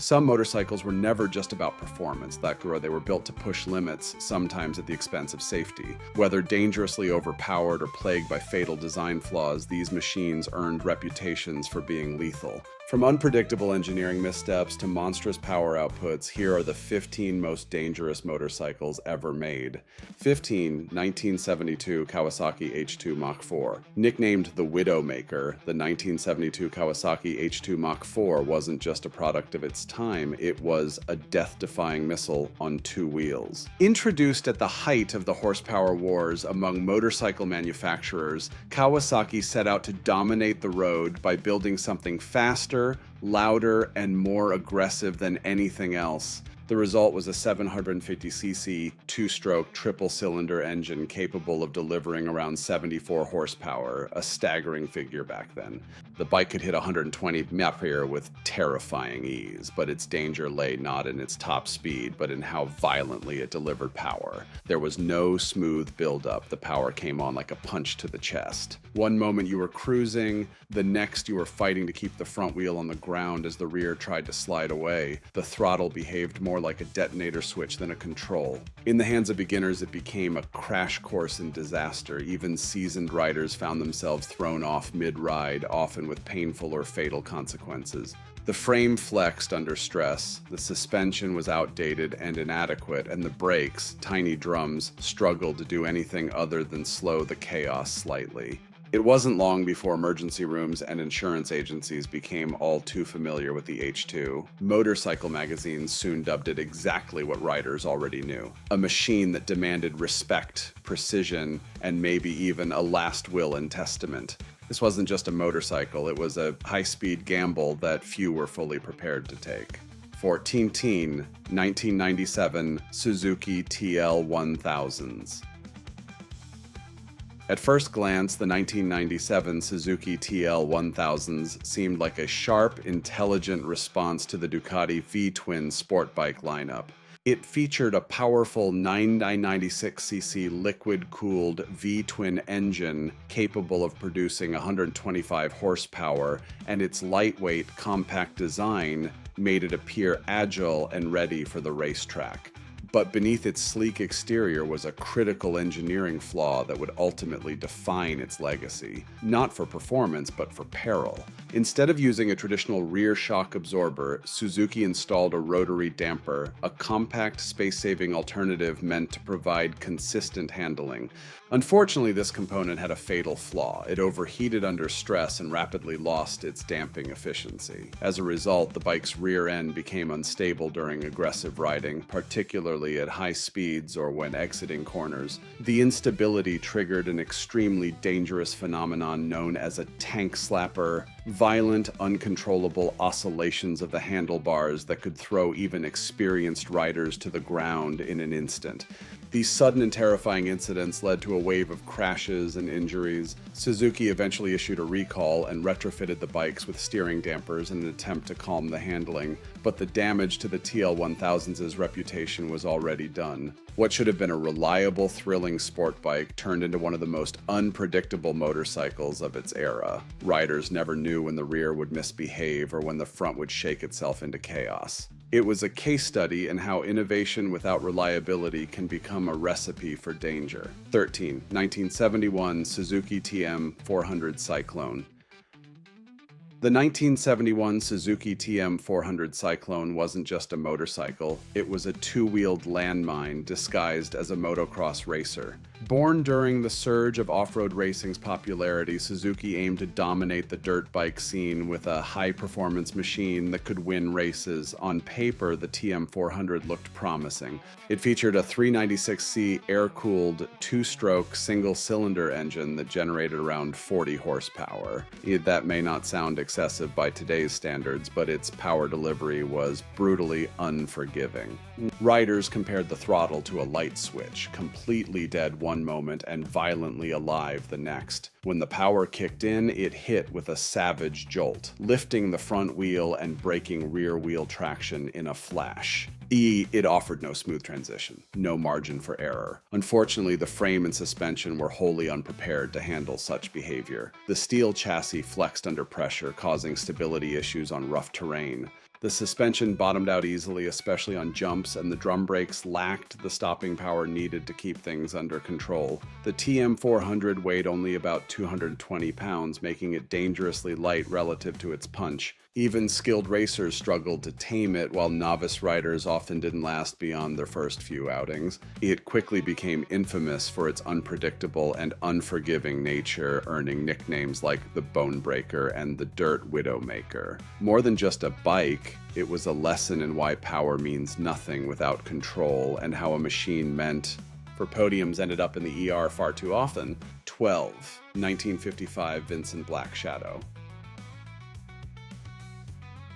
Some motorcycles were never just about performance. They were built to push limits, sometimes at the expense of safety. Whether dangerously overpowered or plagued by fatal design flaws, these machines earned reputations for being lethal. From unpredictable engineering missteps to monstrous power outputs, here are the 15 most dangerous motorcycles ever made. 15. 1972 Kawasaki H2 Mach 4. Nicknamed the Widowmaker, the 1972 Kawasaki H2 Mach 4 wasn't just a product of its time, it was a death-defying missile on two wheels. Introduced at the height of the horsepower wars among motorcycle manufacturers, Kawasaki set out to dominate the road by building something faster, louder, and more aggressive than anything else. The result was a 750cc two-stroke triple-cylinder engine capable of delivering around 74 horsepower, a staggering figure back then. The bike could hit 120 mph with terrifying ease, but its danger lay not in its top speed, but in how violently it delivered power. There was no smooth build-up. The power came on like a punch to the chest. One moment you were cruising, the next you were fighting to keep the front wheel on the ground as the rear tried to slide away. The throttle behaved more like a detonator switch than a control. In the hands of beginners, it became a crash course in disaster. Even seasoned riders found themselves thrown off mid-ride, often with painful or fatal consequences. The frame flexed under stress, the suspension was outdated and inadequate, and the brakes, tiny drums, struggled to do anything other than slow the chaos slightly. It wasn't long before emergency rooms and insurance agencies became all too familiar with the H2. Motorcycle magazines soon dubbed it exactly what riders already knew: a machine that demanded respect, precision, and maybe even a last will and testament. This wasn't just a motorcycle, it was a high-speed gamble that few were fully prepared to take. 14. 1997 Suzuki TL1000s. At first glance, the 1997 Suzuki TL1000s seemed like a sharp, intelligent response to the Ducati V-twin sport bike lineup. It featured a powerful 996cc liquid-cooled V-twin engine capable of producing 125 horsepower, and its lightweight, compact design made it appear agile and ready for the racetrack. But beneath its sleek exterior was a critical engineering flaw that would ultimately define its legacy. Not for performance, but for peril. Instead of using a traditional rear shock absorber, Suzuki installed a rotary damper, a compact, space-saving alternative meant to provide consistent handling. Unfortunately, this component had a fatal flaw. It overheated under stress and rapidly lost its damping efficiency. As a result, the bike's rear end became unstable during aggressive riding, particularly at high speeds or when exiting corners. The instability triggered an extremely dangerous phenomenon known as a tank slapper: violent, uncontrollable oscillations of the handlebars that could throw even experienced riders to the ground in an instant. These sudden and terrifying incidents led to a wave of crashes and injuries. Suzuki eventually issued a recall and retrofitted the bikes with steering dampers in an attempt to calm the handling, but the damage to the TL1000's reputation was already done. What should have been a reliable, thrilling sport bike turned into one of the most unpredictable motorcycles of its era. Riders never knew when the rear would misbehave or when the front would shake itself into chaos. It was a case study in how innovation without reliability can become a recipe for danger. 13. 1971 Suzuki TM400 Cyclone. The 1971 Suzuki TM400 Cyclone wasn't just a motorcycle, it was a two-wheeled landmine disguised as a motocross racer. Born during the surge of off-road racing's popularity, Suzuki aimed to dominate the dirt bike scene with a high-performance machine that could win races. On paper, the TM400 looked promising. It featured a 396C air-cooled, two-stroke, single-cylinder engine that generated around 40 horsepower. That may not sound excessive by today's standards, but its power delivery was brutally unforgiving. Riders compared the throttle to a light switch, completely dead one moment and violently alive the next. When the power kicked in, it hit with a savage jolt, lifting the front wheel and breaking rear wheel traction in a flash. It offered no smooth transition, no margin for error. Unfortunately, the frame and suspension were wholly unprepared to handle such behavior. The steel chassis flexed under pressure, causing stability issues on rough terrain. The suspension bottomed out easily, especially on jumps, and the drum brakes lacked the stopping power needed to keep things under control. The TM400 weighed only about 220 pounds, making it dangerously light relative to its punch. Even skilled racers struggled to tame it, while novice riders often didn't last beyond their first few outings. It quickly became infamous for its unpredictable and unforgiving nature, earning nicknames like the Bone Breaker and the Dirt Widowmaker. More than just a bike, it was a lesson in why power means nothing without control, and how a machine meant for podiums ended up in the ER far too often. 12. 1955 Vincent Black Shadow.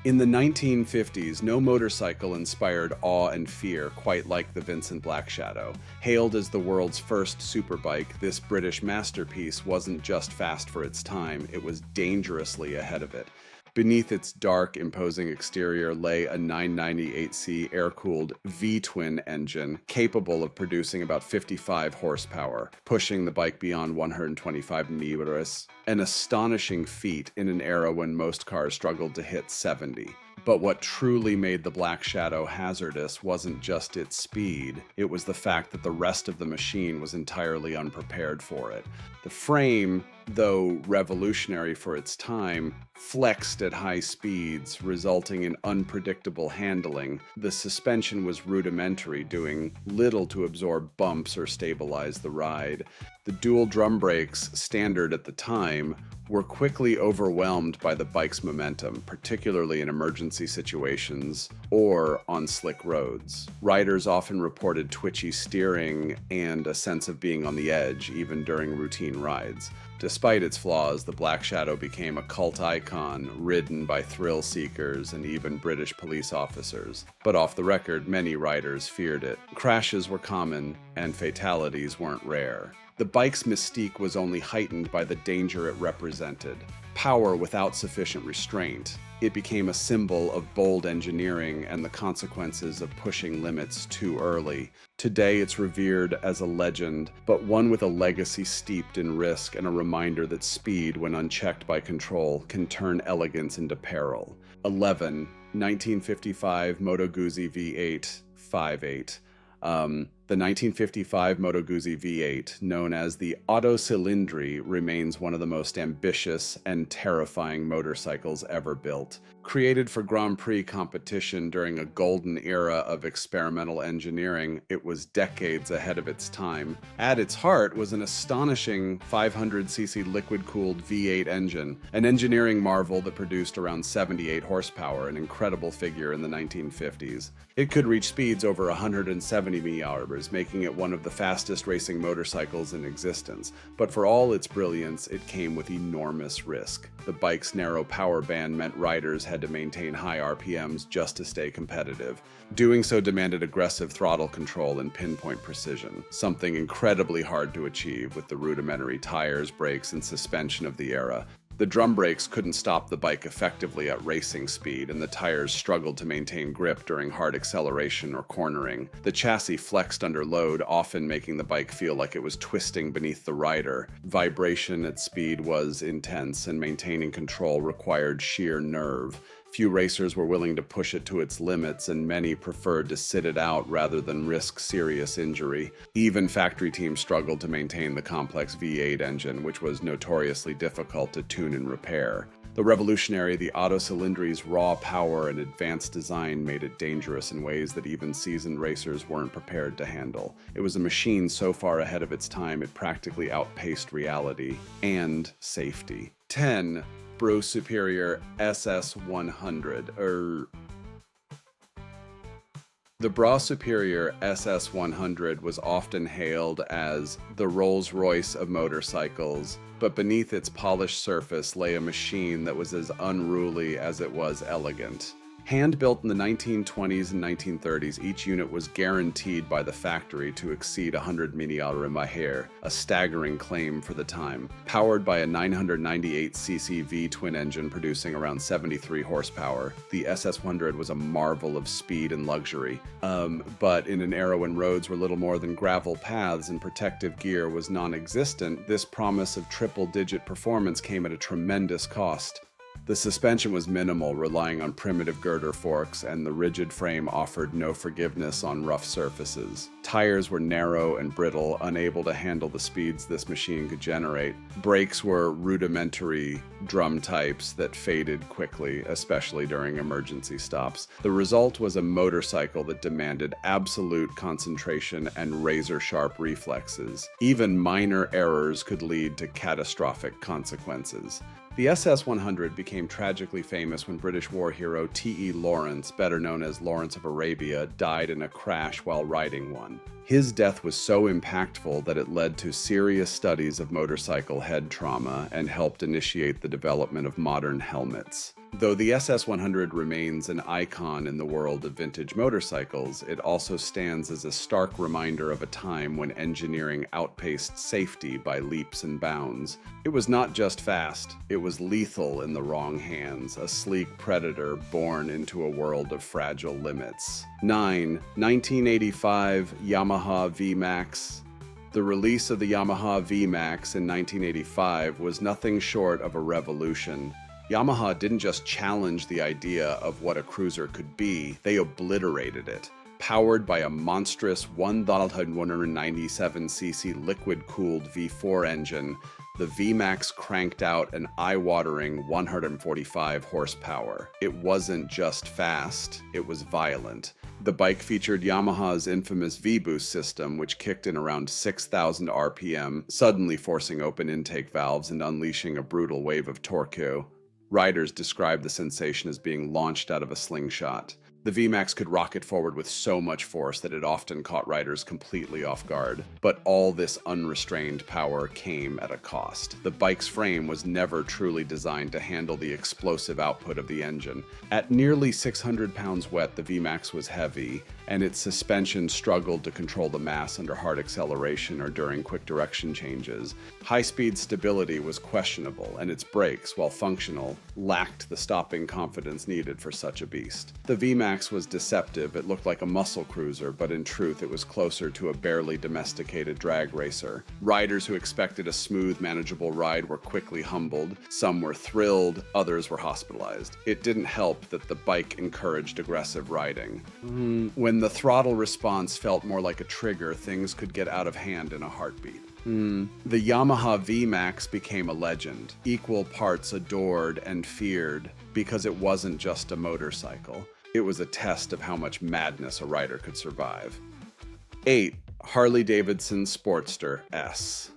In the 1950s, no motorcycle inspired awe and fear quite like the Vincent Black Shadow. Hailed as the world's first superbike, this British masterpiece wasn't just fast for its time, it was dangerously ahead of it. Beneath its dark, imposing exterior lay a 998C air-cooled V-twin engine capable of producing about 55 horsepower, pushing the bike beyond 125 Nm, an astonishing feat in an era when most cars struggled to hit 70. But what truly made the Black Shadow hazardous wasn't just its speed, it was the fact that the rest of the machine was entirely unprepared for it. The frame, though revolutionary for its time, flexed at high speeds, resulting in unpredictable handling. The suspension was rudimentary, doing little to absorb bumps or stabilize the ride. The dual drum brakes, standard at the time, were quickly overwhelmed by the bike's momentum, particularly in emergency situations or on slick roads. Riders often reported twitchy steering and a sense of being on the edge, even during routine rides. Despite its flaws, the Black Shadow became a cult icon, ridden by thrill seekers and even British police officers. But off the record, many riders feared it. Crashes were common, and fatalities weren't rare. The bike's mystique was only heightened by the danger it represented. Power without sufficient restraint. It became a symbol of bold engineering and the consequences of pushing limits too early. Today it's revered as a legend, but one with a legacy steeped in risk and a reminder that speed, when unchecked by control, can turn elegance into peril. 11. 1955 Moto Guzzi V8 5.8. The 1955 Moto Guzzi V8, known as the Otto Cylindri, remains one of the most ambitious and terrifying motorcycles ever built. Created for Grand Prix competition during a golden era of experimental engineering, it was decades ahead of its time. At its heart was an astonishing 500cc liquid-cooled V8 engine, an engineering marvel that produced around 78 horsepower, an incredible figure in the 1950s. It could reach speeds over 170 mph, making it one of the fastest racing motorcycles in existence. But for all its brilliance, it came with enormous risk. The bike's narrow power band meant riders had to maintain high RPMs just to stay competitive. Doing so demanded aggressive throttle control and pinpoint precision, something incredibly hard to achieve with the rudimentary tires, brakes, and suspension of the era. The drum brakes couldn't stop the bike effectively at racing speed, and the tires struggled to maintain grip during hard acceleration or cornering. The chassis flexed under load, often making the bike feel like it was twisting beneath the rider. Vibration at speed was intense, and maintaining control required sheer nerve. Few racers were willing to push it to its limits, and many preferred to sit it out rather than risk serious injury. Even factory teams struggled to maintain the complex V8 engine, which was notoriously difficult to tune and repair. The revolutionary, the Otto Cylindri's raw power and advanced design made it dangerous in ways that even seasoned racers weren't prepared to handle. It was a machine so far ahead of its time it practically outpaced reality and safety. 10. Brose Superior SS100, The Brose Superior SS100 was often hailed as the Rolls-Royce of motorcycles, but beneath its polished surface lay a machine that was as unruly as it was elegant. Hand-built in the 1920s and 1930s, each unit was guaranteed by the factory to exceed 100 mAh, a staggering claim for the time. Powered by a 998cc V-twin engine producing around 73 horsepower, the SS100 was a marvel of speed and luxury. But in an era when roads were little more than gravel paths and protective gear was non-existent, this promise of triple-digit performance came at a tremendous cost. The suspension was minimal, relying on primitive girder forks, and the rigid frame offered no forgiveness on rough surfaces. Tires were narrow and brittle, unable to handle the speeds this machine could generate. Brakes were rudimentary drum types that faded quickly, especially during emergency stops. The result was a motorcycle that demanded absolute concentration and razor-sharp reflexes. Even minor errors could lead to catastrophic consequences. The SS-100 became tragically famous when British war hero T.E. Lawrence, better known as Lawrence of Arabia, died in a crash while riding one. His death was so impactful that it led to serious studies of motorcycle head trauma and helped initiate the development of modern helmets. Though the SS-100 remains an icon in the world of vintage motorcycles, it also stands as a stark reminder of a time when engineering outpaced safety by leaps and bounds. It was not just fast, it was lethal in the wrong hands, a sleek predator born into a world of fragile limits. 9. 1985 Yamaha VMAX. The release of the Yamaha VMAX in 1985 was nothing short of a revolution. Yamaha didn't just challenge the idea of what a cruiser could be, they obliterated it. Powered by a monstrous 1,197cc liquid-cooled V4 engine, the VMAX cranked out an eye-watering 145 horsepower. It wasn't just fast, it was violent. The bike featured Yamaha's infamous V-Boost system, which kicked in around 6,000 RPM, suddenly forcing open intake valves and unleashing a brutal wave of torque. Riders described the sensation as being launched out of a slingshot. The VMAX could rocket forward with so much force that it often caught riders completely off guard. But all this unrestrained power came at a cost. The bike's frame was never truly designed to handle the explosive output of the engine. At nearly 600 pounds wet, the VMAX was heavy, and its suspension struggled to control the mass under hard acceleration or during quick direction changes. High-speed stability was questionable, and its brakes, while functional, lacked the stopping confidence needed for such a beast. The VMAX was deceptive. It looked like a muscle cruiser, but in truth it was closer to a barely domesticated drag racer. Riders who expected a smooth, manageable ride were quickly humbled. Some were thrilled, others were hospitalized. It didn't help that the bike encouraged aggressive riding. When the throttle response felt more like a trigger, things could get out of hand in a heartbeat. The Yamaha VMAX became a legend, equal parts adored and feared, because it wasn't just a motorcycle. It was a test of how much madness a rider could survive. 8. Harley-Davidson Sportster S.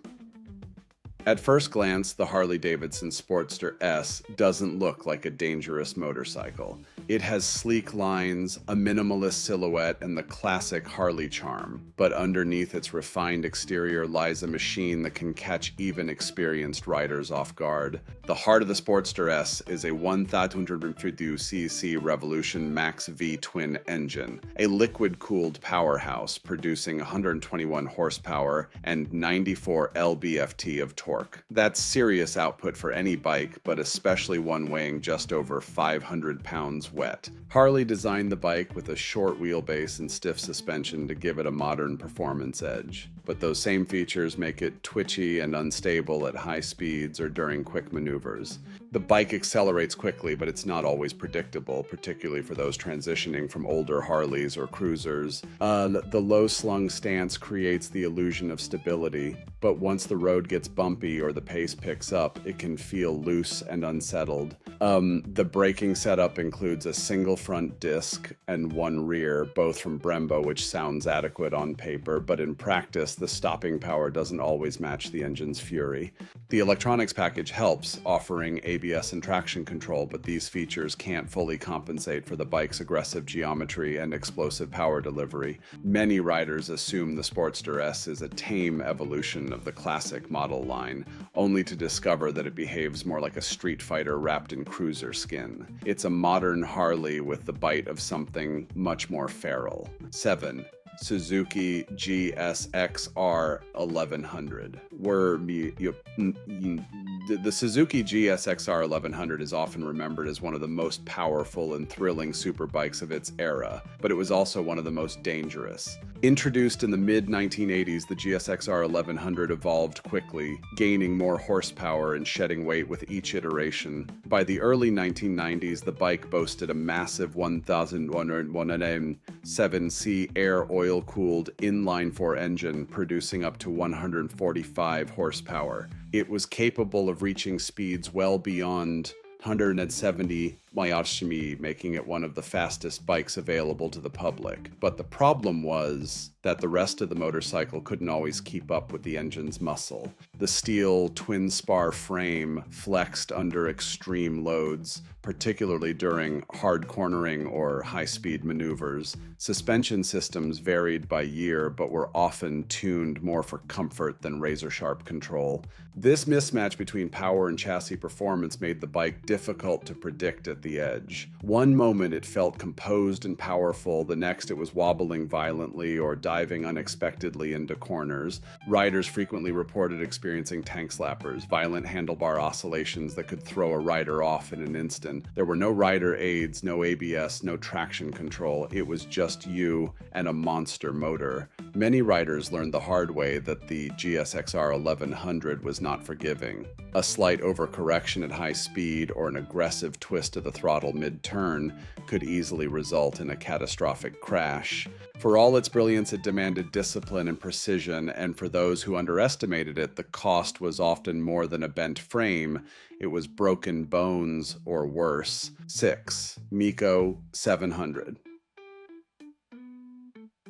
At first glance, the Harley-Davidson Sportster S doesn't look like a dangerous motorcycle. It has sleek lines, a minimalist silhouette, and the classic Harley charm. But underneath its refined exterior lies a machine that can catch even experienced riders off guard. The heart of the Sportster S is a 1,250cc Revolution Max V twin engine, a liquid-cooled powerhouse producing 121 horsepower and 94 lb-ft of torque. That's serious output for any bike, but especially one weighing just over 500 pounds wet. Harley designed the bike with a short wheelbase and stiff suspension to give it a modern performance edge. But those same features make it twitchy and unstable at high speeds or during quick maneuvers. The bike accelerates quickly, but it's not always predictable, particularly for those transitioning from older Harleys or cruisers. The low-slung stance creates the illusion of stability, but once the road gets bumpy or the pace picks up, it can feel loose and unsettled. The braking setup includes a single front disc and one rear, both from Brembo, which sounds adequate on paper, but in practice, the stopping power doesn't always match the engine's fury. The electronics package helps, offering ABS and traction control, but these features can't fully compensate for the bike's aggressive geometry and explosive power delivery. Many riders assume the Sportster S is a tame evolution of the classic model line, only to discover that it behaves more like a street fighter wrapped in cruiser skin. It's a modern Harley with the bite of something much more feral. 7. Suzuki GSX-R 1100. The Suzuki GSX-R 1100 is often remembered as one of the most powerful and thrilling superbikes of its era, but it was also one of the most dangerous. Introduced in the mid-1980s, the GSX-R 1100 evolved quickly, gaining more horsepower and shedding weight with each iteration. By the early 1990s, the bike boasted a massive 1,107C air oil-cooled inline-4 engine, producing up to 145 horsepower. It was capable of reaching speeds well beyond 170 mph, making it one of the fastest bikes available to the public. But the problem was that the rest of the motorcycle couldn't always keep up with the engine's muscle. The steel twin-spar frame flexed under extreme loads, particularly during hard cornering or high-speed maneuvers. Suspension systems varied by year, but were often tuned more for comfort than razor-sharp control. This mismatch between power and chassis performance made the bike difficult to predict at the edge. One moment it felt composed and powerful, the next it was wobbling violently or diving unexpectedly into corners. Riders frequently reported experiencing tank slappers, violent handlebar oscillations that could throw a rider off in an instant. There were no rider aids, no ABS, no traction control. It was just you and a monster motor. Many riders learned the hard way that the GSX-R 1100 was not forgiving. A slight overcorrection at high speed or an aggressive twist of the throttle mid-turn could easily result in a catastrophic crash. For all its brilliance, it demanded discipline and precision, and for those who underestimated it, the cost was often more than a bent frame. It was broken bones or worse. 6. Miko 700.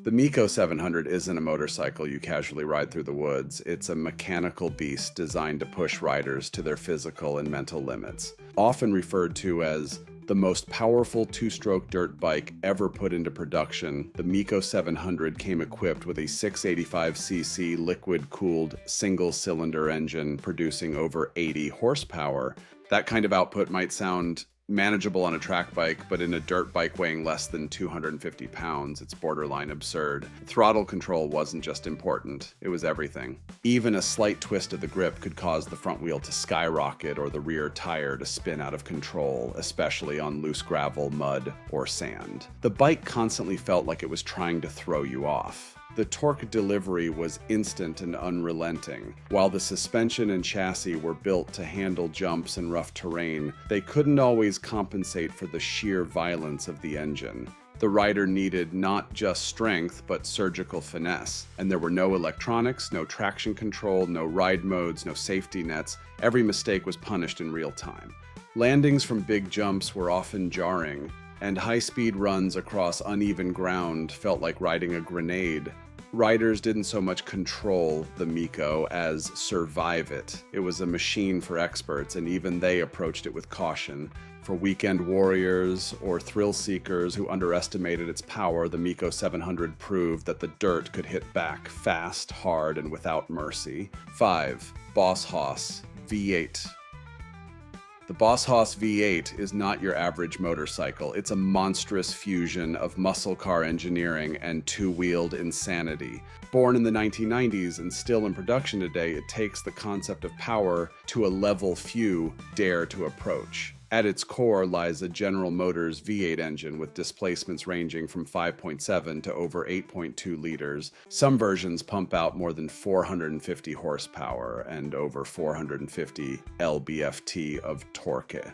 The Miko 700 isn't a motorcycle you casually ride through the woods. It's a mechanical beast designed to push riders to their physical and mental limits. Often referred to as the most powerful two-stroke dirt bike ever put into production, the Miko 700 came equipped with a 685cc liquid-cooled single-cylinder engine producing over 80 horsepower. That kind of output might sound manageable on a track bike, but in a dirt bike weighing less than 250 pounds, it's borderline absurd. Throttle control wasn't just important, it was everything. Even a slight twist of the grip could cause the front wheel to skyrocket or the rear tire to spin out of control, especially on loose gravel, mud, or sand. The bike constantly felt like it was trying to throw you off. The torque delivery was instant and unrelenting. While the suspension and chassis were built to handle jumps and rough terrain, they couldn't always compensate for the sheer violence of the engine. The rider needed not just strength, but surgical finesse. And there were no electronics, no traction control, no ride modes, no safety nets. Every mistake was punished in real time. Landings from big jumps were often jarring, and high-speed runs across uneven ground felt like riding a grenade. Riders didn't so much control the Miko as survive it. It was a machine for experts, and even they approached it with caution. For weekend warriors or thrill seekers who underestimated its power, the Miko 700 proved that the dirt could hit back fast, hard, and without mercy. 5. Boss Hoss V8. The Boss Hoss V8 is not your average motorcycle. It's a monstrous fusion of muscle car engineering and two-wheeled insanity. Born in the 1990s and still in production today, it takes the concept of power to a level few dare to approach. At its core lies a General Motors V8 engine with displacements ranging from 5.7 to over 8.2 liters. Some versions pump out more than 450 horsepower and over 450 lb-ft of torque.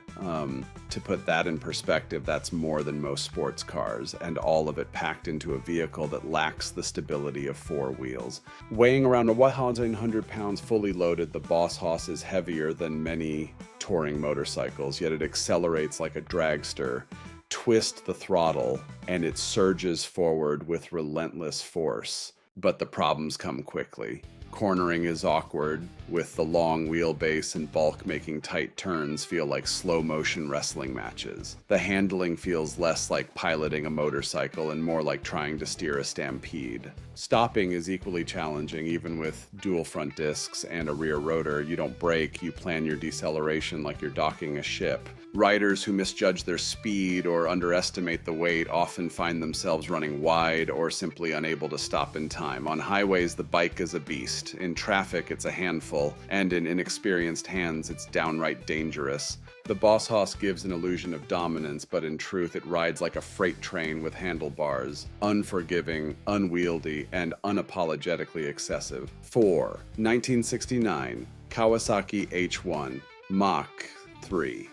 To put that in perspective, that's more than most sports cars, and all of it packed into a vehicle that lacks the stability of four wheels. Weighing around 100 pounds fully loaded, the Boss Hoss is heavier than many touring motorcycles, yet it accelerates like a dragster. Twist the throttle, and it surges forward with relentless force. But the problems come quickly. Cornering is awkward, with the long wheelbase and bulk making tight turns feel like slow-motion wrestling matches. The handling feels less like piloting a motorcycle and more like trying to steer a stampede. Stopping is equally challenging, even with dual front discs and a rear rotor. You don't brake, you plan your deceleration like you're docking a ship. Riders who misjudge their speed or underestimate the weight often find themselves running wide or simply unable to stop in time. On highways, the bike is a beast. In traffic, it's a handful, and in inexperienced hands, it's downright dangerous. The Boss Hoss gives an illusion of dominance, but in truth, it rides like a freight train with handlebars, unforgiving, unwieldy, and unapologetically excessive. 4. 1969, Kawasaki H1, Mach 3.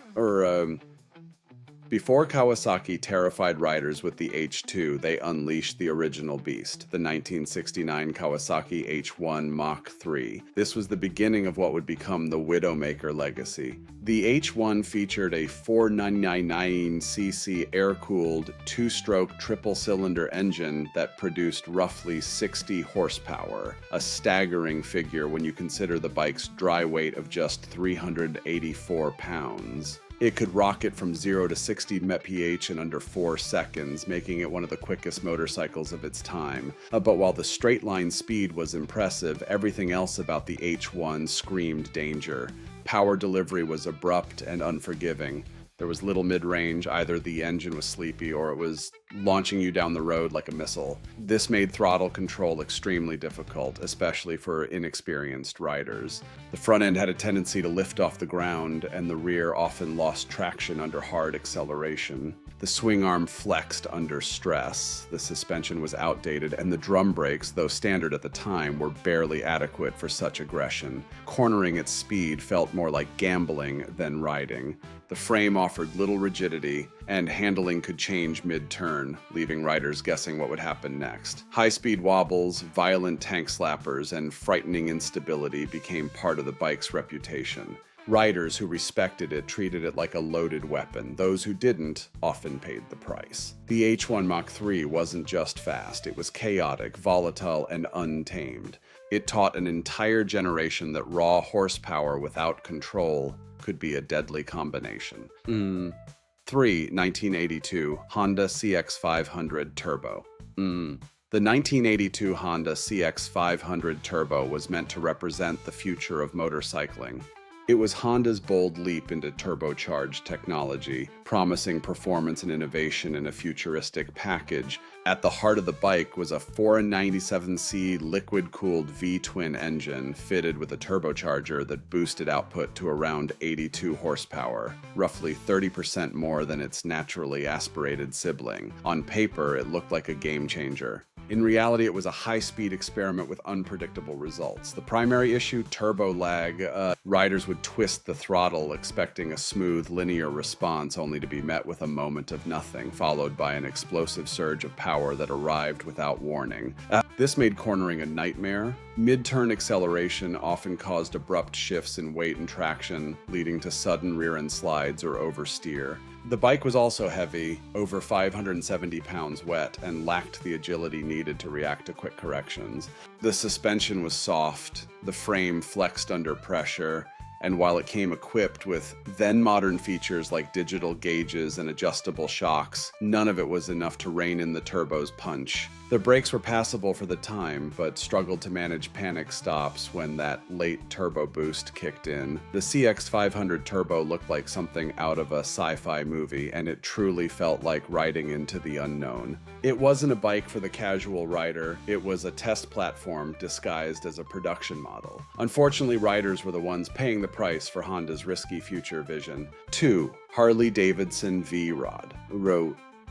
Before Kawasaki terrified riders with the H2, they unleashed the original beast, the 1969 Kawasaki H1 Mach 3. This was the beginning of what would become the Widowmaker legacy. The H1 featured a 499cc air-cooled, two-stroke triple-cylinder engine that produced roughly 60 horsepower, a staggering figure when you consider the bike's dry weight of just 384 pounds. It could rocket from 0 to 60 mph in under 4 seconds, making it one of the quickest motorcycles of its time. But while the straight-line speed was impressive, everything else about the H1 screamed danger. Power delivery was abrupt and unforgiving. There was little mid-range, either the engine was sleepy or it was launching you down the road like a missile. This made throttle control extremely difficult, especially for inexperienced riders. The front end had a tendency to lift off the ground, and the rear often lost traction under hard acceleration. The swing arm flexed under stress, the suspension was outdated, and the drum brakes, though standard at the time, were barely adequate for such aggression. Cornering at speed felt more like gambling than riding. The frame offered little rigidity, and handling could change mid-turn, leaving riders guessing what would happen next. High-speed wobbles, violent tank slappers, and frightening instability became part of the bike's reputation. Riders who respected it treated it like a loaded weapon. Those who didn't often paid the price. The H1 Mach 3 wasn't just fast, it was chaotic, volatile, and untamed. It taught an entire generation that raw horsepower without control could be a deadly combination. 3. 1982, Honda CX500 Turbo. The 1982 Honda CX500 Turbo was meant to represent the future of motorcycling. It was Honda's bold leap into turbocharged technology, promising performance and innovation in a futuristic package. At the heart of the bike was a 497c liquid-cooled V-twin engine fitted with a turbocharger that boosted output to around 82 horsepower, roughly 30% more than its naturally aspirated sibling. On paper, it looked like a game-changer. In reality, it was a high-speed experiment with unpredictable results. The primary issue, turbo lag. Riders would twist the throttle, expecting a smooth, linear response, only to be met with a moment of nothing, followed by an explosive surge of power that arrived without warning. This made cornering a nightmare. Mid-turn acceleration often caused abrupt shifts in weight and traction, leading to sudden rear-end slides or oversteer. The bike was also heavy, over 570 pounds wet, and lacked the agility needed to react to quick corrections. The suspension was soft, the frame flexed under pressure, and while it came equipped with then-modern features like digital gauges and adjustable shocks, none of it was enough to rein in the turbo's punch. The brakes were passable for the time, but struggled to manage panic stops when that late turbo boost kicked in. The CX500 Turbo looked like something out of a sci-fi movie, and it truly felt like riding into the unknown. It wasn't a bike for the casual rider, it was a test platform disguised as a production model. Unfortunately, riders were the ones paying the price for Honda's risky future vision. 2. Harley-Davidson V-Rod.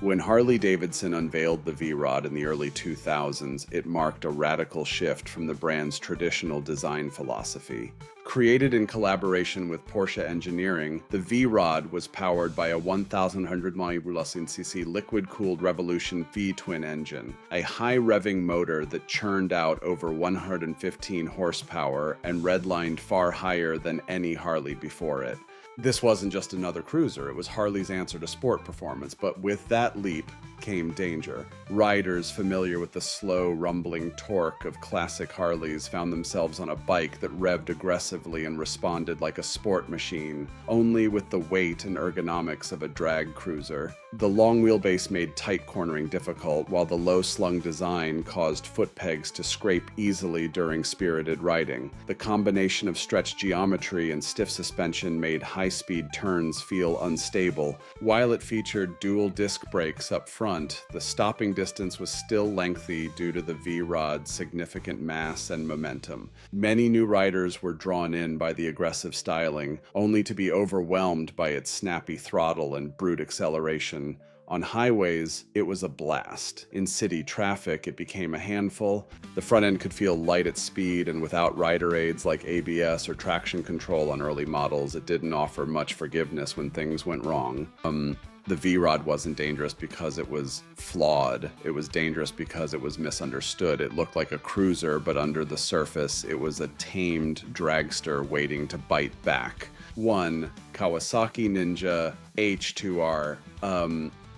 When Harley-Davidson unveiled the V-Rod in the early 2000s, it marked a radical shift from the brand's traditional design philosophy. Created in collaboration with Porsche Engineering, the V-Rod was powered by a 1,100cc liquid-cooled Revolution V-twin engine, a high-revving motor that churned out over 115 horsepower and redlined far higher than any Harley before it. This wasn't just another cruiser, it was Harley's answer to sport performance, but with that leap came danger. Riders familiar with the slow, rumbling torque of classic Harleys found themselves on a bike that revved aggressively and responded like a sport machine, only with the weight and ergonomics of a drag cruiser. The long wheelbase made tight cornering difficult, while the low-slung design caused foot pegs to scrape easily during spirited riding. The combination of stretched geometry and stiff suspension made high-speed turns feel unstable. While it featured dual disc brakes up front, the stopping distance was still lengthy due to the V-Rod's significant mass and momentum. Many new riders were drawn in by the aggressive styling, only to be overwhelmed by its snappy throttle and brute acceleration. On highways, it was a blast. In city traffic, it became a handful. The front end could feel light at speed, and without rider aids like ABS or traction control on early models, it didn't offer much forgiveness when things went wrong. The V-Rod wasn't dangerous because it was flawed. It was dangerous because it was misunderstood. It looked like a cruiser, but under the surface, it was a tamed dragster waiting to bite back. 1. Kawasaki Ninja H2R.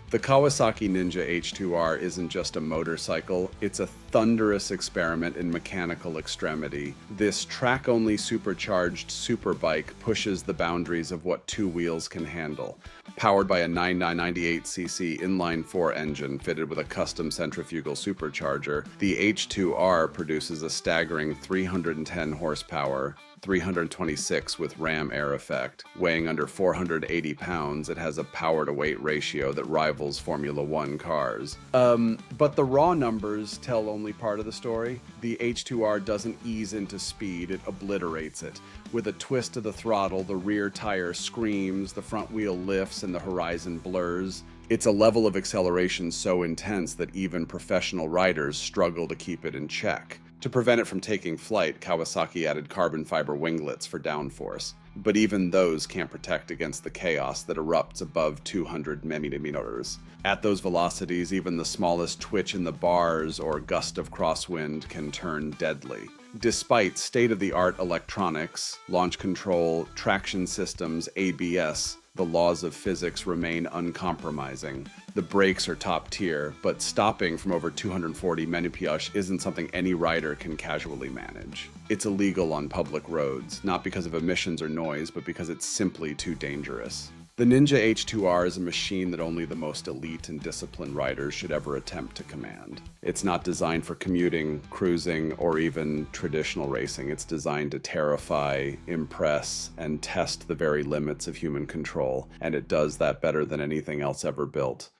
The Kawasaki Ninja H2R isn't just a motorcycle, it's a thunderous experiment in mechanical extremity. This track-only supercharged superbike pushes the boundaries of what two wheels can handle. Powered by a 998cc inline-4 engine fitted with a custom centrifugal supercharger, the H2R produces a staggering 310 horsepower, 326 with Ram air effect. Weighing under 480 pounds, it has a power-to-weight ratio that rivals Formula One cars. But the raw numbers tell only part of the story. The H2R doesn't ease into speed, it obliterates it. With a twist of the throttle, the rear tire screams, the front wheel lifts, and the horizon blurs. It's a level of acceleration so intense that even professional riders struggle to keep it in check. To prevent it from taking flight, Kawasaki added carbon fiber winglets for downforce. But even those can't protect against the chaos that erupts above 200 millimeters. At those velocities, even the smallest twitch in the bars or gust of crosswind can turn deadly. Despite state-of-the-art electronics, launch control, traction systems, ABS, the laws of physics remain uncompromising. The brakes are top tier, but stopping from over 240 mph isn't something any rider can casually manage. It's illegal on public roads, not because of emissions or noise, but because it's simply too dangerous. The Ninja H2R is a machine that only the most elite and disciplined riders should ever attempt to command. It's not designed for commuting, cruising, or even traditional racing. It's designed to terrify, impress, and test the very limits of human control, and it does that better than anything else ever built.